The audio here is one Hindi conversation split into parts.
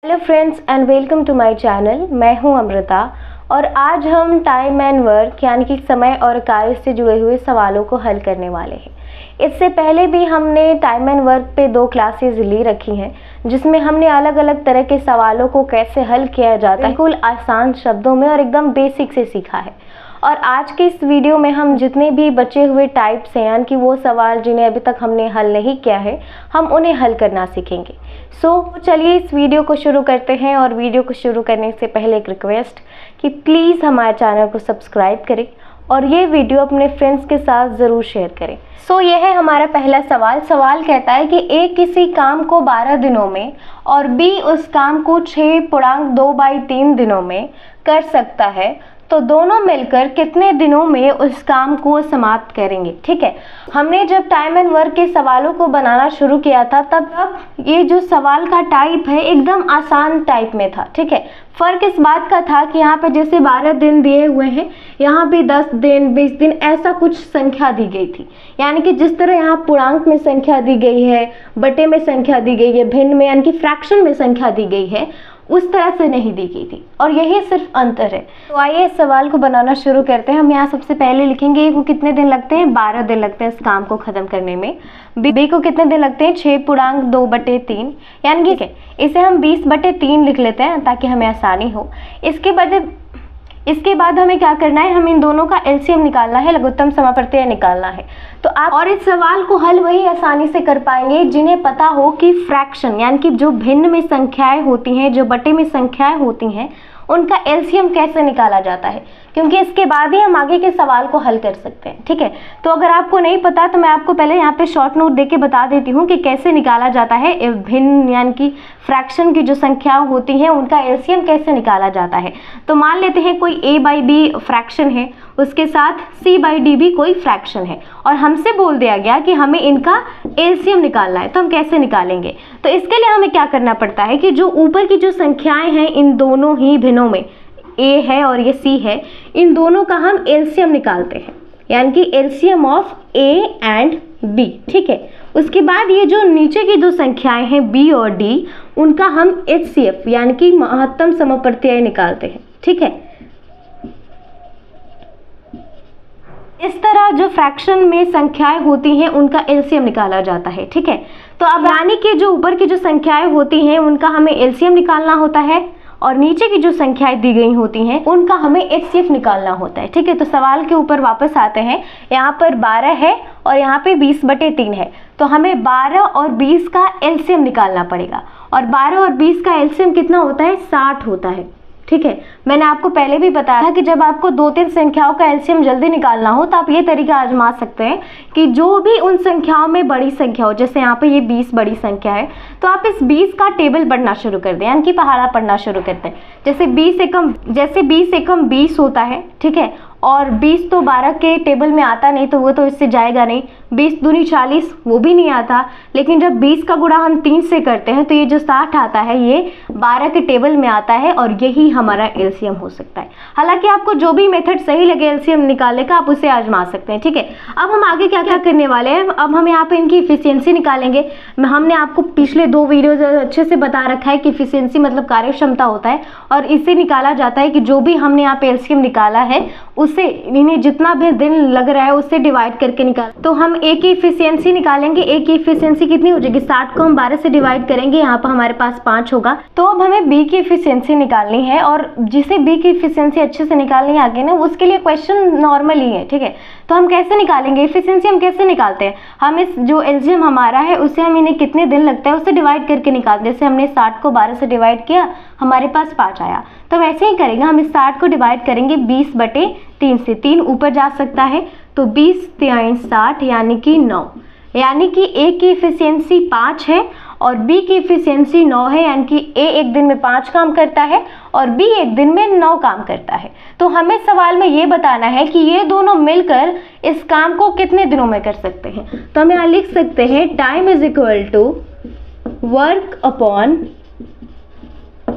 Hello friends and welcome to my channel. मैं हूं अमृता और आज हम टाइम एंड वर्क यानी कि समय और कार्य से जुड़े हुए सवालों को हल करने वाले हैं। इससे पहले भी हमने टाइम एंड वर्क पे 2 क्लासेस ली रखी हैं जिसमें हमने अलग अलग तरह के सवालों को कैसे हल किया जाता है बिल्कुल आसान शब्दों में और एकदम बेसिक से सीखा है। और आज के इस वीडियो में हम जितने भी बचे हुए टाइप्स हैं यानी कि वो सवाल जिन्हें अभी तक हमने हल नहीं किया है हम उन्हें हल करना सीखेंगे। चलिए इस वीडियो को शुरू करते हैं। और वीडियो को शुरू करने से पहले एक रिक्वेस्ट कि प्लीज़ हमारे चैनल को सब्सक्राइब करें और ये वीडियो अपने फ्रेंड्स के साथ ज़रूर शेयर करें। यह है हमारा पहला सवाल। सवाल कहता है कि ए किसी काम को 12 दिनों में और बी उस काम को 6.2/3 दिनों में कर सकता है, तो दोनों मिलकर कितने दिनों में उस काम को समाप्त करेंगे। ठीक है, हमने जब टाइम एंड वर्क के सवालों को बनाना शुरू किया था तब ये जो सवाल का टाइप है एकदम आसान टाइप में था। ठीक है, फ़र्क इस बात का था कि यहाँ पे जैसे 12 दिन दिए हुए हैं, यहाँ भी 10 दिन 20 दिन ऐसा कुछ संख्या दी गई थी। यानी कि जिस तरह यहाँ पूर्णांक में संख्या दी गई है, बटे में संख्या दी गई है, भिन्न में यानी कि फ्रैक्शन में संख्या दी गई है, उस तरह से नहीं दी गई थी। और यही सिर्फ अंतर है। तो आइए इस सवाल को बनाना शुरू करते हैं। हम यहाँ सबसे पहले लिखेंगे को कितने दिन लगते हैं, 12 दिन लगते हैं इस काम को ख़त्म करने में। बी को कितने दिन लगते हैं, 6.2/3 यानी कि इसे हम 20/3 लिख लेते हैं ताकि हमें आसानी हो। इसके बाद हमें क्या करना है, हम इन दोनों का एलसीएम निकालना है, लघुत्तम समाप्रत्यय निकालना है। तो आप और इस सवाल को हल वही आसानी से कर पाएंगे जिन्हें पता हो कि फ्रैक्शन यानी कि जो भिन्न में संख्याएं होती हैं, जो बटे में संख्याएं होती हैं, उनका एलसीएम कैसे निकाला जाता है, क्योंकि इसके बाद ही हम आगे के सवाल को हल कर सकते हैं। ठीक है, तो अगर आपको नहीं पता तो मैं आपको पहले यहाँ पे शॉर्ट नोट देके बता देती हूँ कि कैसे निकाला जाता है भिन्न यानी कि फ्रैक्शन की जो संख्या होती हैं उनका एलसीएम कैसे निकाला जाता है। तो मान लेते हैं कोई a/b फ्रैक्शन है, उसके साथ c/d भी कोई फ्रैक्शन है और हमसे बोल दिया गया कि हमें इनका एलसीएम निकालना है। तो हम कैसे निकालेंगे, तो इसके लिए हमें क्या करना पड़ता है कि जो ऊपर की जो संख्याएं हैं इन दोनों ही भिन्नों में, a है और ये c है, इन दोनों का हम एलसीएम निकालते हैं यानी कि LCM of a and b। ठीक है, उसके बाद ये जो नीचे की जो संख्याएं हैं b और d, उनका हम HCF यानी कि महत्तम समप्रत्यय निकालते हैं। ठीक है, इस तरह जो फ्रैक्शन में संख्याएं होती हैं उनका एलसीएम निकाला जाता है। ठीक है, तो अब यानी कि जो ऊपर की जो संख्याएं होती हैं उनका हमें एलसीएम निकालना होता है और नीचे की जो संख्याएं दी गई होती हैं उनका हमें HCF निकालना होता है। ठीक है, तो सवाल के ऊपर वापस आते हैं। यहाँ पर 12 है और यहाँ पे 20/3 है, तो हमें 12 और 20 का एलसीएम निकालना पड़ेगा। और 12 और 20 का एलसीएम कितना होता है, 60 होता है। ठीक है, मैंने आपको पहले भी बताया था कि जब आपको 2-3 संख्याओं का एलसीएम जल्दी निकालना हो तो आप ये तरीका आजमा सकते हैं कि जो भी उन संख्याओं में बड़ी संख्या हो, जैसे यहाँ पे ये 20 बड़ी संख्या है, तो आप इस 20 का टेबल पढ़ना शुरू कर दें यानी कि पहाड़ा पढ़ना शुरू करते हैं। जैसे 20 एकम 20 होता है। ठीक है, और 20 तो 12 के टेबल में आता नहीं तो वो तो इससे जाएगा नहीं। 20 दूनी 40 वो भी नहीं आता, लेकिन जब 20 का गुणा हम 3 से करते हैं तो ये जो 60 आता है ये 12 के टेबल में आता है और यही हमारा एलसीएम हो सकता है। हालांकि आपको जो भी मेथड सही लगे एलसीएम निकालने का आप उसे आजमा सकते हैं। ठीक है, अब हम आगे क्या क्या करने वाले हैं, अब हम यहाँ पे इनकी इफिशियंसी निकालेंगे। हमने आपको पिछले 2 वीडियोज अच्छे से बता रखा है कि इफिशियंसी मतलब कार्यक्षमता होता है और इससे निकाला जाता है कि जो भी हमने यहाँ पे एलसीएम निकाला है उससे इन्हें जितना भी दिन लग रहा है उससे डिवाइड करके निकाल। तो हम ए की इफिशियंसी निकालेंगे। ए की इफिशियंसी कितनी हो जाएगी, 60 को हम 12 से डिवाइड करेंगे, यहाँ पर हमारे पास 5 होगा। तो अब हमें बी की इफिशियंसी निकालनी है और जिसे बी की इफिशियंसी अच्छे से निकालनी आगे ना उसके लिए क्वेश्चन नॉर्मल ही है। ठीक है, तो हम कैसे निकालेंगे इफिशियंसी, हम कैसे निकालते हैं, हम इस जो एलसीएम हमारा है उसे हम इन्हें कितने दिन लगता है उससे डिवाइड करके निकालते हैं। जैसे हमने 60 को 12 से डिवाइड किया, हमारे पास 5 आया, तो वैसे ही करेंगे। हम इस 60 को डिवाइड करेंगे 20/3 से, 3 ऊपर जा सकता है तो 20×3 60 यानी कि 9, यानी कि ए की इफिशियंसी 5 है और बी की इफिशियंसी 9 है, यानी कि ए एक दिन में 5 काम करता है और बी एक दिन में 9 काम करता है। तो हमें सवाल में ये बताना है कि ये दोनों मिलकर इस काम को कितने दिनों में कर सकते हैं। तो हम यहाँ लिख सकते हैं time is equal to work upon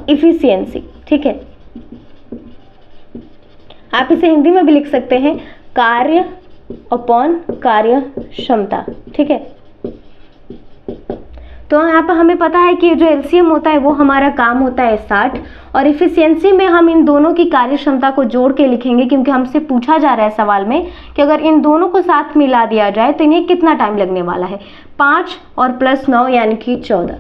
efficiency. ठीक है, आप इसे हिंदी में भी लिख सकते हैं कार्य अपॉन कार्य क्षमता। ठीक है, तो यहाँ पर हमें पता है कि जो एलसीएम होता है वो हमारा काम होता है 60, और इफिशियंसी में हम इन दोनों की कार्य क्षमता को जोड़ के लिखेंगे, क्योंकि हमसे पूछा जा रहा है सवाल में कि अगर इन दोनों को साथ मिला दिया जाए तो इन्हें कितना टाइम लगने वाला है। 5 और प्लस 9 यानी कि 14,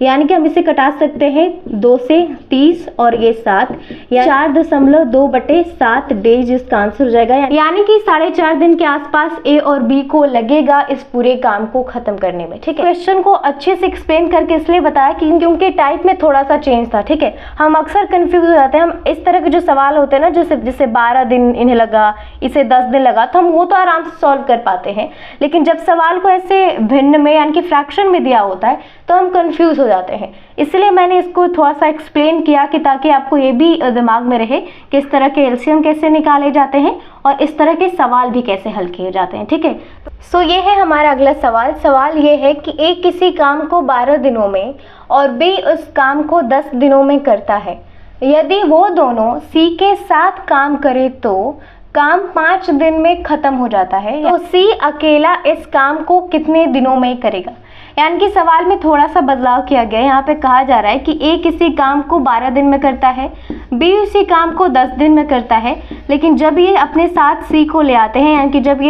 यानी कि हम इसे कटा सकते हैं 2 से 30 और ये 7, या 4.2/7 डेज इसका आंसर हो जाएगा। यानी कि 4.5 दिन के आसपास ए और बी को लगेगा इस पूरे काम को खत्म करने में। ठीक है, क्वेश्चन को अच्छे से एक्सप्लेन करके इसलिए बताया कि क्योंकि टाइप में थोड़ा सा चेंज था। ठीक है, हम अक्सर कंफ्यूज हो जाते हैं। हम इस तरह के जो सवाल होते हैं ना, जैसे 12 दिन इन्हें लगा, इसे 10 दिन लगा, तो हम वो तो आराम से सॉल्व कर पाते हैं, लेकिन जब सवाल को ऐसे भिन्न में यानी कि फ्रैक्शन में दिया होता है तो हम कंफ्यूज हो जाते हैं। इसलिए मैंने इसको थोड़ा सा एक्सप्लेन किया कि ताकि आपको ये भी दिमाग में रहे कि इस तरह के एलसीएम कैसे निकाले जाते हैं और इस तरह के सवाल भी कैसे हल किए जाते हैं। ठीक है, सो ये है हमारा अगला सवाल। सवाल ये है कि ए किसी काम को 12 दिनों में और बी उस काम को 10 दिनों में करता है। यदि वो दोनों सी के साथ काम करे तो काम 5 दिन में खत्म हो जाता है, तो सी अकेला इस काम को कितने दिनों में करेगा। यानी कि सवाल में थोड़ा सा बदलाव किया गया है। यहाँ पे कहा जा रहा है कि ए किसी काम को 12 दिन में करता है, बी उसी काम को 10 दिन में करता है, लेकिन जब ये अपने साथ सी को ले आते हैं, यानी कि जब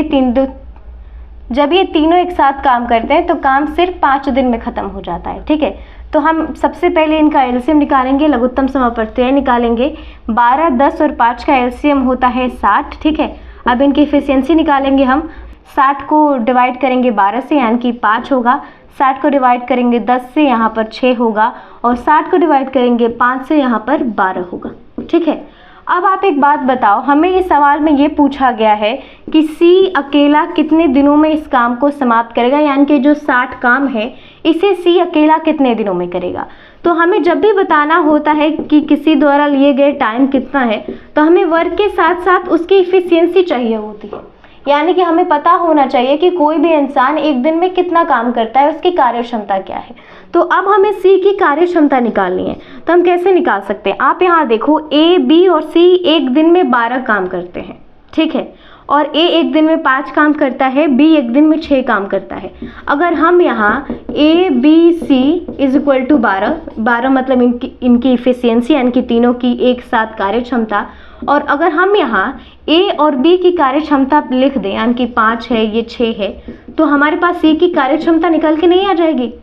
ये तीनों एक साथ काम करते हैं तो काम सिर्फ 5 दिन में खत्म हो जाता है। ठीक है, तो हम सबसे पहले इनका एलसीएम निकालेंगे, लघुत्तम समापवर्तीय निकालेंगे। 12, 10 और 5 का एलसीएम होता है 60। ठीक है, अब इनकी एफिशिएंसी निकालेंगे हम। 60 को डिवाइड करेंगे 12 से, यानी कि 5 होगा। 60 को डिवाइड करेंगे 10 से, यहाँ पर 6 होगा, और 60 को डिवाइड करेंगे 5 से, यहाँ पर 12 होगा। ठीक है, अब आप एक बात बताओ, हमें इस सवाल में ये पूछा गया है कि सी अकेला कितने दिनों में इस काम को समाप्त करेगा, यानी कि जो 60 काम है इसे सी अकेला कितने दिनों में करेगा। तो हमें जब भी बताना होता है कि किसी द्वारा लिए गए टाइम कितना है, तो हमें वर्क के साथ साथ उसकी इफिशियंसी चाहिए होती है। यानी कि हमें पता होना चाहिए कि कोई भी इंसान एक दिन में कितना काम करता है, उसकी कार्य क्षमता क्या है। तो अब हमें सी की कार्य क्षमता निकालनी है, तो हम कैसे निकाल सकते हैं। आप यहाँ देखो, ए, बी और सी एक दिन में 12 काम करते हैं। ठीक है, और ए एक दिन में 5 काम करता है, बी एक दिन में 6 काम करता है। अगर हम यहाँ A B C is equal to 12 मतलब इनकी इफिशियंसी यानी कि तीनों की एक साथ कार्य क्षमता, और अगर हम यहाँ ए और बी की कार्य क्षमता लिख दें, यानी कि 5 है, ये 6 है, तो हमारे पास सी की कार्य क्षमता निकल के नहीं आ जाएगी।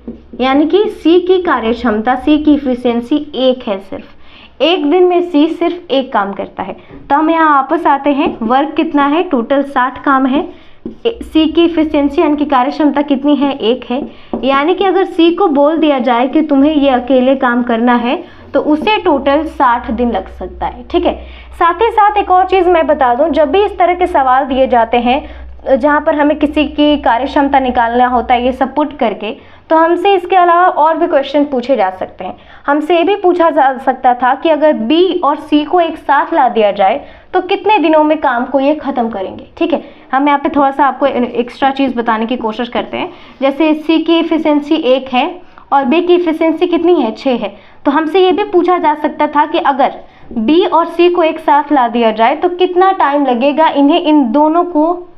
यानी कि सी की कार्य क्षमता, सी की इफिशियंसी 1 है। सिर्फ एक दिन में सी सिर्फ 1 काम करता है। तो हम यहाँ वापस आते हैं, वर्क कितना है, टोटल 60 काम है। सी की इफिशियंसी यानी कि कार्य क्षमता कितनी है, 1 है। यानी कि अगर सी को बोल दिया जाए कि तुम्हें ये अकेले काम करना है तो उसे टोटल 60 दिन लग सकता है। ठीक है, साथ ही साथ एक और चीज़ मैं बता दूं, जब भी इस तरह के सवाल दिए जाते हैं जहां पर हमें किसी की कार्य क्षमता निकालना होता है ये सब पुट करके, तो हमसे इसके अलावा और भी क्वेश्चन पूछे जा सकते हैं। हमसे ये भी पूछा जा सकता था कि अगर बी और सी को एक साथ ला दिया जाए तो कितने दिनों में काम को ये ख़त्म करेंगे। ठीक है, हम यहाँ पे थोड़ा सा आपको एक्स्ट्रा चीज़ बताने की कोशिश करते हैं। जैसे सी की इफिशियंसी 1 है और बी की इफिशियंसी कितनी है, 6 है। तो हमसे ये भी पूछा जा सकता था कि अगर बी और सी को एक साथ ला दिया जाए तो कितना टाइम लगेगा इन्हें, इन दोनों को,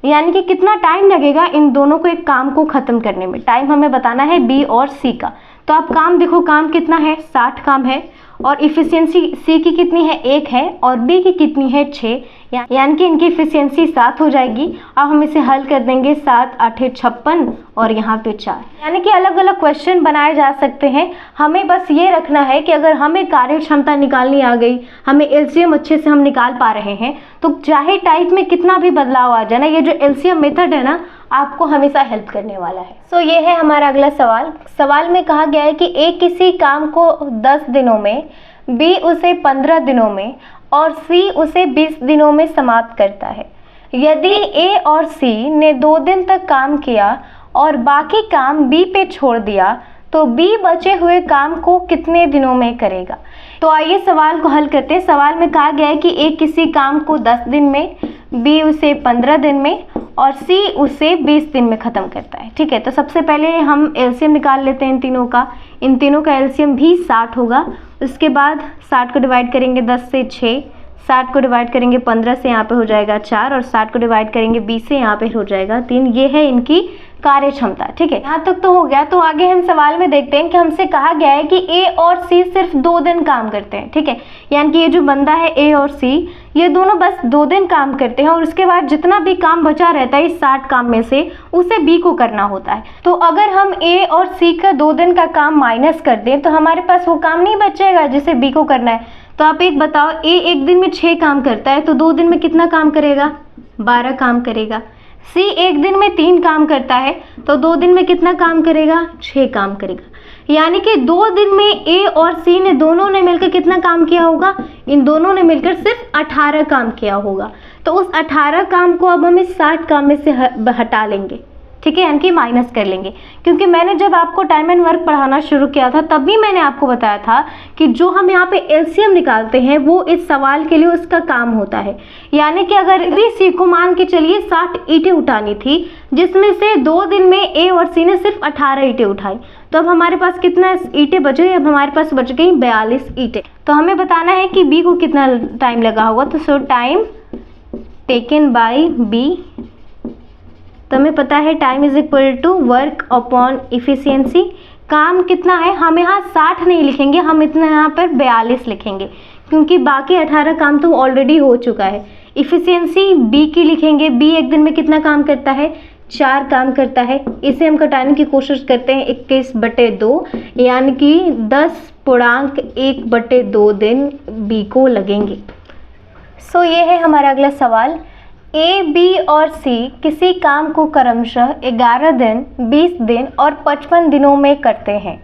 यानी कि कितना टाइम लगेगा इन दोनों को एक काम को ख़त्म करने में। टाइम हमें बताना है बी और सी का। तो आप काम देखो, काम कितना है, 60 काम है, और इफिशियंसी सी की कितनी है, 1 है, और बी की कितनी है, 6, यानी कि इनकी इफिशियंसी 7 हो जाएगी। अब हम इसे हल कर देंगे, 7 8 56 और यहाँ पे 4, यानी कि अलग अलग क्वेश्चन बनाए जा सकते हैं। हमें बस ये रखना है कि अगर हमें कार्य क्षमता निकालनी आ गई, हमें एलसीएम अच्छे से हम निकाल पा रहे हैं, तो चाहे टाइप में कितना भी बदलाव आ जाए ना, ये जो एलसीएम मेथड है ना, आपको हमेशा हेल्प करने वाला है। सो ये है हमारा अगला सवाल। सवाल में कहा गया है कि ए किसी काम को 10 दिनों में, बी उसे 15 दिनों में और सी उसे 20 दिनों में समाप्त करता है। यदि ए और सी ने 2 दिन तक काम किया और बाकी काम बी पे छोड़ दिया तो बी बचे हुए काम को कितने दिनों में करेगा। तो आइए सवाल को हल करते हैं। सवाल में कहा गया है कि ए किसी काम को 10 दिन में, बी उसे 15 दिन में और सी उसे 20 दिन में ख़त्म करता है। ठीक है, तो सबसे पहले हम एलसीएम निकाल लेते हैं इन तीनों का। इन तीनों का एलसीएम भी 60 होगा। उसके बाद 60 को डिवाइड करेंगे 10 से 6, 60 को डिवाइड करेंगे 15 से, यहाँ पे हो जाएगा 4, और 60 को डिवाइड करेंगे 20 से, यहाँ पे हो जाएगा 3। ये है इनकी कार्य क्षमता। ठीक है, यहाँ तक तो हो गया। तो आगे हम सवाल में देखते हैं कि हमसे कहा गया है कि ए और सी सिर्फ 2 दिन काम करते हैं। ठीक है, यानी कि ये जो बंदा है ए और सी, ये दोनों बस 2 दिन काम करते हैं और उसके बाद जितना भी काम बचा रहता है इस 60 काम में से उसे बी को करना होता है। तो अगर हम ए और सी का 2 दिन का काम माइनस कर दें तो हमारे पास वो काम नहीं बचेगा जिसे बी को करना है। तो आप एक बताओ, ए एक दिन में 6 काम करता है तो 2 दिन में कितना काम करेगा? 12 काम करेगा। सी एक दिन में 3 काम करता है तो 2 दिन में कितना काम करेगा? 6 काम करेगा। यानी कि 2 दिन में ए और सी ने दोनों ने मिलकर कितना काम किया होगा? इन दोनों ने मिलकर सिर्फ 18 काम किया होगा। तो उस 18 काम को अब हम इस 60 काम में से हटा लेंगे। ठीक है, यानी कि माइनस कर लेंगे। क्योंकि मैंने जब आपको टाइम एंड वर्क पढ़ाना शुरू किया था तब भी मैंने आपको बताया था कि जो हम यहाँ पे एलसीएम निकालते हैं वो इस सवाल के लिए उसका काम होता है। यानी कि अगर भी सी को मान के चलिए 60 ईंटें उठानी थी, जिसमें से 2 दिन में ए और सी ने सिर्फ 18 ईंटें उठाई, तो अब हमारे पास कितना ईंटें बच गई? अब हमारे पास बच गई 42 ईंटें। तो हमें बताना है कि बी को कितना टाइम लगा होगा। तो so time taken by B, तो हमें पता है time is equal to work upon efficiency. काम कितना है? हम यहाँ 60 नहीं लिखेंगे, हम इतना यहाँ पर 42 लिखेंगे क्योंकि बाकी 18 काम तो ऑलरेडी हो चुका है। इफिशियंसी बी की लिखेंगे। बी एक दिन में कितना काम करता है? 4 काम करता है। इसे हम घटाने की कोशिश करते हैं 21/2, यानी कि 10.1/2 दिन बी को लगेंगे। सो ये है हमारा अगला सवाल। ए, बी और सी किसी काम को क्रमशः 11 दिन, 20 दिन और 55 दिनों में करते हैं।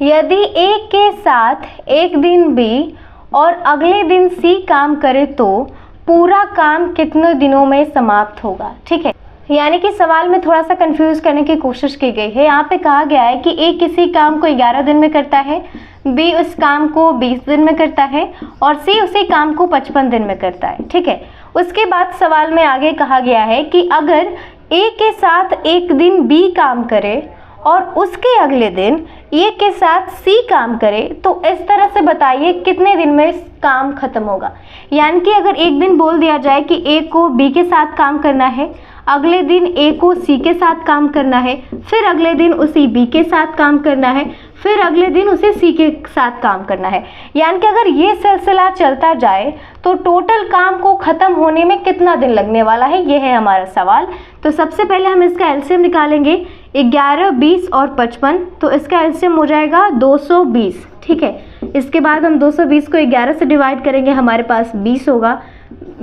यदि ए के साथ एक दिन बी और अगले दिन सी काम करे तो पूरा काम कितने दिनों में समाप्त होगा? ठीक है, यानी कि सवाल में थोड़ा सा कंफ्यूज करने की कोशिश की गई है। यहाँ पे कहा गया है कि ए किसी काम को 11 दिन में करता है, बी उस काम को 20 दिन में करता है और सी उसी काम को 55 दिन में करता है। ठीक है, उसके बाद सवाल में आगे कहा गया है कि अगर ए के साथ एक दिन बी काम करे और उसके अगले दिन ए के साथ सी काम करे तो इस तरह से बताइए कितने दिन में काम खत्म होगा। यानी कि अगर एक दिन बोल दिया जाए कि ए को बी के साथ काम करना है, अगले दिन ए को सी के साथ काम करना है, फिर अगले दिन उसी बी के साथ काम करना है, फिर अगले दिन उसे सी के साथ काम करना है। यानी कि अगर ये सिलसिला चलता जाए तो टोटल काम को ख़त्म होने में कितना दिन लगने वाला है, ये है हमारा सवाल। तो सबसे पहले हम इसका एलसीएम निकालेंगे। 11, 20 और 55, तो इसका एलसीएम हो जाएगा 220। ठीक है, इसके बाद हम 220 को 11 से डिवाइड करेंगे, हमारे पास 20 होगा।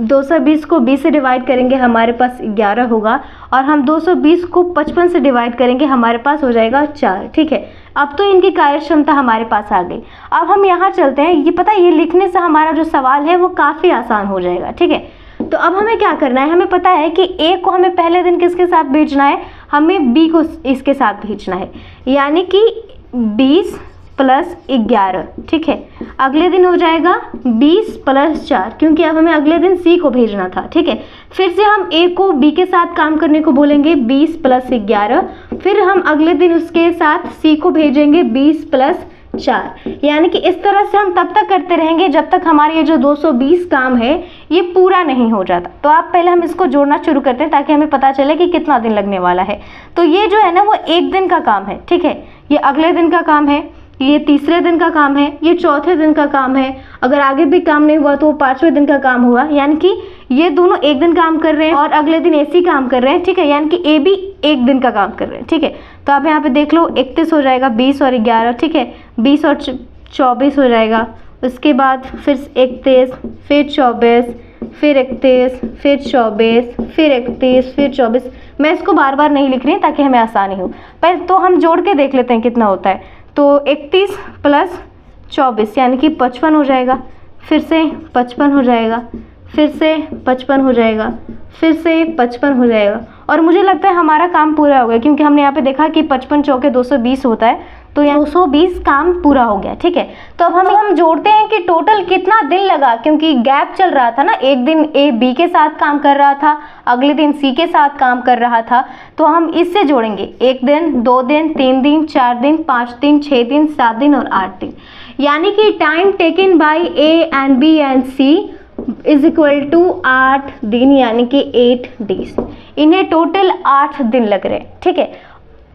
220 को 20 से डिवाइड करेंगे, हमारे पास 11 होगा। और हम 220 को 55 से डिवाइड करेंगे, हमारे पास हो जाएगा 4। ठीक है, अब तो इनकी कार्य क्षमता हमारे पास आ गई। अब हम यहाँ चलते हैं। ये पता है, ये लिखने से हमारा जो सवाल है वो काफ़ी आसान हो जाएगा। ठीक है, तो अब हमें क्या करना है? हमें पता है कि ए को हमें पहले दिन किसके साथ भेजना है? हमें बी को इसके साथ भेजना है, यानी कि 20 + 11। ठीक है, अगले दिन हो जाएगा 20 + 4, क्योंकि अब हमें अगले दिन सी को भेजना था। ठीक है, फिर से हम ए को बी के साथ काम करने को बोलेंगे 20 + 11, फिर हम अगले दिन उसके साथ सी को भेजेंगे 20 + 4। यानी कि इस तरह से हम तब तक करते रहेंगे जब तक हमारे ये जो 220 काम है ये पूरा नहीं हो जाता। तो आप पहले हम इसको जोड़ना शुरू करते हैं ताकि हमें पता चले कि कितना दिन लगने वाला है। तो ये जो है ना वो एक दिन का काम है। ठीक है, ये अगले दिन का काम है, ये तीसरे दिन का काम है, ये चौथे दिन का काम है। अगर आगे भी काम नहीं हुआ तो वो 5वें दिन का काम हुआ। यानी कि ये दोनों एक दिन काम कर रहे हैं और अगले दिन एसी काम कर रहे हैं। ठीक है, यानी कि ए भी एक दिन का काम कर रहे हैं। ठीक है, तो आप यहाँ पे देख लो 31 हो जाएगा, 20 और 11। ठीक है, 20 और 24 हो जाएगा। उसके बाद फिर 31, फिर 24, फिर 31, फिर 24, फिर 31, फिर 24। मैं इसको बार बार नहीं लिख रही ताकि हमें आसानी हो। पहले तो हम जोड़ के देख लेते हैं कितना होता है। तो 31 + 24 यानी कि 55 हो जाएगा, फिर से 55 हो जाएगा, फिर से 55 हो जाएगा, फिर से 55 हो जाएगा। और मुझे लगता है हमारा काम पूरा हो गया, क्योंकि हमने यहाँ पे देखा कि 55 चौके 220 होता है, तो यहाँ 220 काम पूरा हो गया। ठीक है, तो अब हम जोड़ते हैं कि टोटल कितना दिन लगा, क्योंकि गैप चल रहा था ना। एक दिन ए बी के साथ काम कर रहा था, अगले दिन सी के साथ काम कर रहा था, तो हम इससे जोड़ेंगे 1 दिन, 2 दिन, 3 दिन, 4 दिन, 5 दिन, 6 दिन, 7 दिन और 8 दिन। यानी कि time taken by A and B and C is equal to 8 दिन, यानी कि 8 डेज। इन्हें टोटल 8 दिन लग रहे हैं, ठीक है।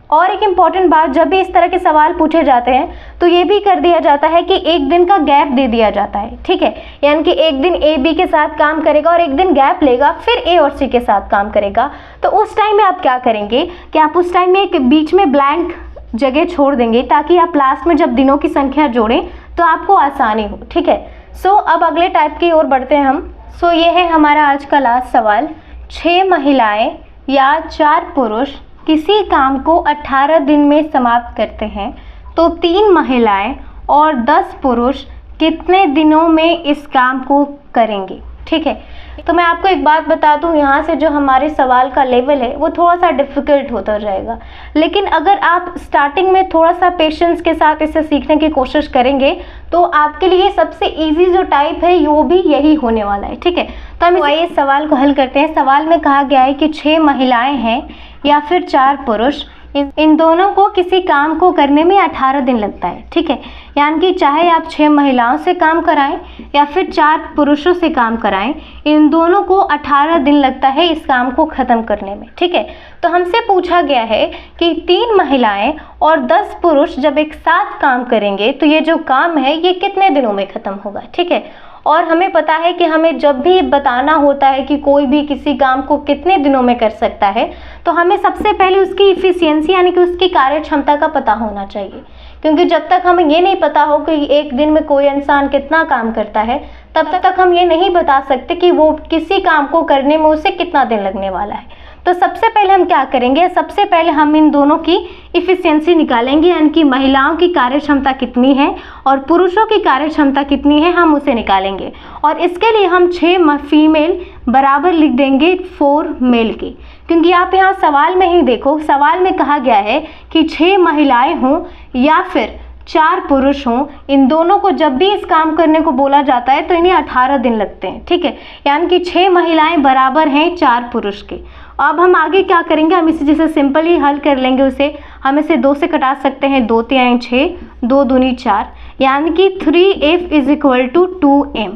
और एक इम्पॉर्टेंट बात, जब भी इस तरह के सवाल पूछे जाते हैं तो ये भी कर दिया जाता है कि एक दिन का गैप दे दिया जाता है, ठीक है। यानी कि एक दिन ए बी के साथ काम करेगा और एक दिन गैप लेगा, फिर ए और सी के साथ काम करेगा। तो उस टाइम में आप क्या करेंगे कि आप उस टाइम में एक बीच में ब्लैंक जगह छोड़ देंगे, ताकि आप लास्ट में जब दिनों की संख्या जोड़ें तो आपको आसानी हो, ठीक है। सो अब अगले टाइप की ओर बढ़ते हैं हम। सो ये है हमारा आज का लास्ट सवाल। 6 महिलाएं या 4 पुरुष किसी काम को 18 दिन में समाप्त करते हैं, तो 3 महिलाएं और 10 पुरुष कितने दिनों में इस काम को करेंगे, ठीक है। तो मैं आपको एक बात बता दूं, यहाँ से जो हमारे सवाल का लेवल है वो थोड़ा सा डिफ़िकल्ट होता जाएगा, लेकिन अगर आप स्टार्टिंग में थोड़ा सा पेशेंस के साथ इसे सीखने की कोशिश करेंगे तो आपके लिए सबसे इजी जो टाइप है वो भी यही होने वाला है, ठीक है। तो हम आइए इस सवाल को हल करते हैं। सवाल में कहा गया है कि 6 महिलाएं हैं या फिर 4 पुरुष, इन दोनों को किसी काम को करने में 18 दिन लगता है, ठीक है। यानी कि चाहे आप 6 महिलाओं से काम कराएं या फिर 4 पुरुषों से काम कराएं, इन दोनों को 18 दिन लगता है इस काम को ख़त्म करने में, ठीक है। तो हमसे पूछा गया है कि 3 महिलाएं और 10 पुरुष जब एक साथ काम करेंगे तो ये जो काम है ये कितने दिनों में ख़त्म होगा, ठीक है। और हमें पता है कि हमें जब भी बताना होता है कि कोई भी किसी काम को कितने दिनों में कर सकता है, तो हमें सबसे पहले उसकी इफ़िशियंसी यानी कि उसकी कार्य क्षमता का पता होना चाहिए। क्योंकि जब तक हमें ये नहीं पता हो कि एक दिन में कोई इंसान कितना काम करता है, तब तक हम ये नहीं बता सकते कि वो किसी काम को करने में उसे कितना दिन लगने वाला है। तो सबसे पहले हम क्या करेंगे, सबसे पहले हम इन दोनों की इफ़िशियंसी निकालेंगे, यानी कि महिलाओं की कार्य क्षमता कितनी है और पुरुषों की कार्य क्षमता कितनी है, हम उसे निकालेंगे। और इसके लिए हम 6 फीमेल बराबर लिख देंगे 4 मेल की, क्योंकि आप यहाँ सवाल में ही देखो, सवाल में कहा गया है कि 6 महिलाएं हों या फिर 4 पुरुष हों, इन दोनों को जब भी इस काम करने को बोला जाता है तो इन्हें 18 दिन लगते हैं, ठीक है। यानी कि 6 महिलाएं बराबर हैं 4 पुरुष के। अब हम आगे क्या करेंगे, हम इसे जैसे सिंपली हल कर लेंगे, उसे हम इसे 2 से कटा सकते हैं, 2 3 6, 2 दूनी 4, यानी कि 3F = 2M।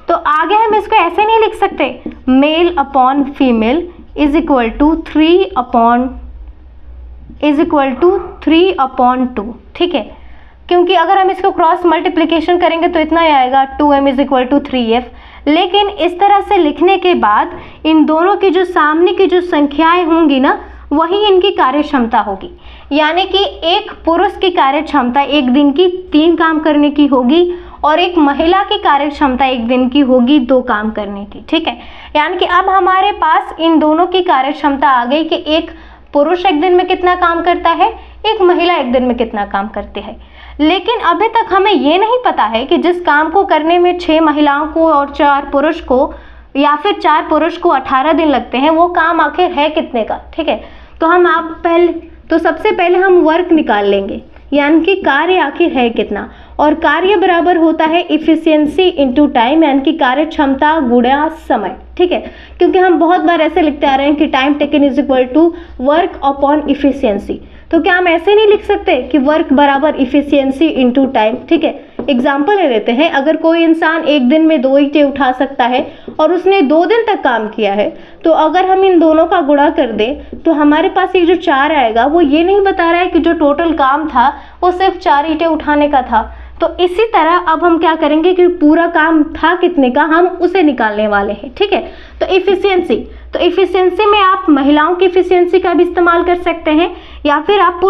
तो आगे हम इसको ऐसे नहीं लिख सकते, मेल अपॉन फीमेल = 3/2, ठीक है। क्योंकि अगर हम इसको क्रॉस मल्टीप्लिकेशन करेंगे तो इतना ही आएगा, 2M = 3F। लेकिन इस तरह से लिखने के बाद इन दोनों की जो सामने की जो संख्याएं होंगी ना, वही इनकी कार्य क्षमता होगी। यानी कि एक पुरुष की कार्य क्षमता एक दिन की 3 काम करने की होगी और एक महिला की कार्य क्षमता एक दिन की होगी 2 काम करने की, ठीक है। यानी कि अब हमारे पास इन दोनों की कार्य क्षमता आ गई कि एक पुरुष एक दिन में कितना काम करता है, एक महिला एक दिन में कितना काम करती है। लेकिन अभी तक हमें ये नहीं पता है कि जिस काम को करने में 6 महिलाओं को और 4 पुरुष को या फिर 4 पुरुष को 18 दिन लगते हैं, वो काम आखिर है कितने का, ठीक है। तो सबसे पहले हम वर्क निकाल लेंगे, यानी कि कार्य आखिर है कितना, और कार्य बराबर होता है इफ़िशियंसी इंटू टाइम, यानी कि कार्य क्षमता गुणा समय, ठीक है। क्योंकि हम बहुत बार ऐसे लिखते आ रहे हैं कि time taken = work upon efficiency, तो क्या हम ऐसे नहीं लिख सकते कि वर्क बराबर इफ़िशियंसी इंटू टाइम, ठीक है। एग्जाम्पल ले लेते हैं, अगर कोई इंसान एक दिन में 2 ईंटें उठा सकता है और उसने 2 दिन तक काम किया है, तो अगर हम इन दोनों का गुणा कर दें तो हमारे पास ये जो 4 आएगा वो ये नहीं बता रहा है कि जो टोटल काम था वो सिर्फ 4 ईंटें उठाने का था। तो इसी तरह अब हम क्या करेंगे कि पूरा काम था कितने का, हम उसे निकालने वाले हैं, ठीक है। तो इफ़िशियंसी में आप महिलाओं की इफ़िशियंसी का भी इस्तेमाल कर सकते हैं या फिर आप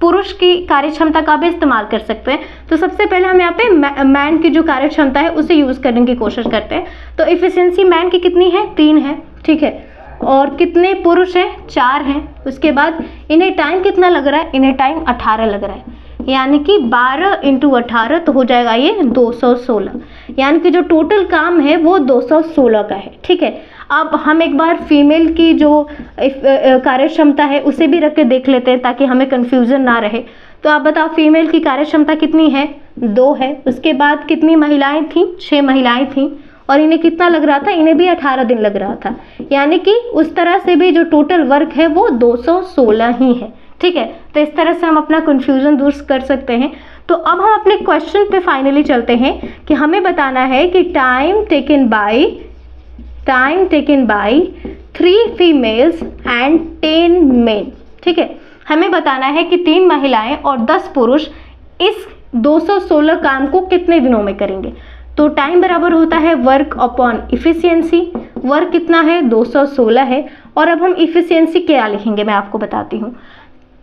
पुरुष की कार्य क्षमता का भी इस्तेमाल कर सकते हैं। तो सबसे पहले हम यहाँ पे मैन की जो कार्य क्षमता है उसे यूज़ करने की कोशिश करते हैं। तो इफ़िशियंसी मैन की कितनी है, 3 है, ठीक है। और कितने पुरुष हैं, 4 हैं। उसके बाद इन्हें टाइम कितना लग रहा है, इन्हें टाइम 18 लग रहा है, यानी कि 12 × 18 तो हो जाएगा ये 216, यानी कि जो टोटल काम है वो 216 का है, ठीक है। अब हम एक बार फीमेल की जो कार्य क्षमता है उसे भी रख के देख लेते हैं ताकि हमें कन्फ्यूज़न ना रहे। तो आप बताओ फीमेल की कार्य क्षमता कितनी है, 2 है। उसके बाद कितनी महिलाएं थीं, 6 महिलाएं थीं, और इन्हें कितना लग रहा था, इन्हें भी 18 दिन लग रहा था, यानी कि उस तरह से भी जो टोटल वर्क है वो 216 ही है, ठीक है। तो इस तरह से हम अपना कन्फ्यूज़न दूर कर सकते हैं। तो अब हम अपने क्वेश्चन पे फाइनली चलते हैं कि हमें बताना है कि time taken bye 3 females and 10 main. ठीक है, हमें बताना है कि 3 महिलाएं और 10 पुरुष इस 216 काम को कितने दिनों में करेंगे। तो टाइम बराबर होता है वर्क अपॉन इफिशियंसी। वर्क कितना है, 216 है। और अब हम इफिशियंसी क्या लिखेंगे मैं आपको बताती हूँ।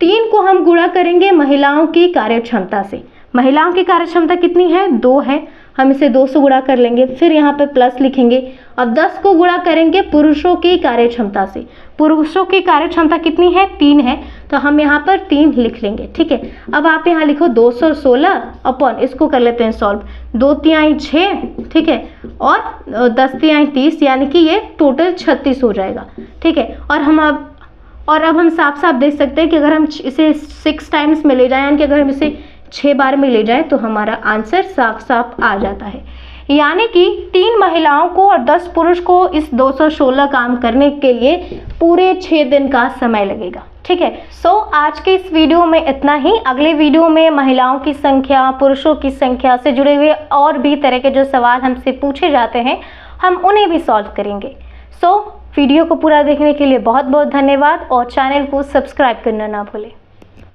3 को हम गुणा करेंगे महिलाओं की कार्यक्षमता से। महिलाओं की कार्यक्षमता कितनी है, 2 है, हम इसे 2 से गुणा कर लेंगे, फिर यहाँ पे प्लस लिखेंगे। अब 10 को गुणा करेंगे पुरुषों की कार्यक्षमता से। पुरुषों की कार्यक्षमता कितनी है, 3 है, तो हम यहाँ पर 3 लिख लेंगे। ठीक है, अब आप यहाँ लिखो 216 अपॉन, इसको कर लेते हैं सॉल्व, 2 तिहाई 6, ठीक है, और 10 तिहाई 30, यानी कि ये टोटल 36 हो जाएगा। ठीक है, और अब हम साफ साफ देख सकते हैं कि अगर हम इसे 6 टाइम्स में ले जाएं, यानी कि अगर हम इसे 6 बार में ले जाएं, तो हमारा आंसर साफ साफ आ जाता है। यानी कि 3 महिलाओं को और 10 पुरुष को इस 216 काम करने के लिए पूरे 6 दिन का समय लगेगा। ठीक है, आज के इस वीडियो में इतना ही। अगले वीडियो में महिलाओं की संख्या, पुरुषों की संख्या से जुड़े हुए और भी तरह के जो सवाल हमसे पूछे जाते हैं, हम उन्हें भी सॉल्व करेंगे। वीडियो को पूरा देखने के लिए बहुत बहुत धन्यवाद और चैनल को सब्सक्राइब करना ना भूलें।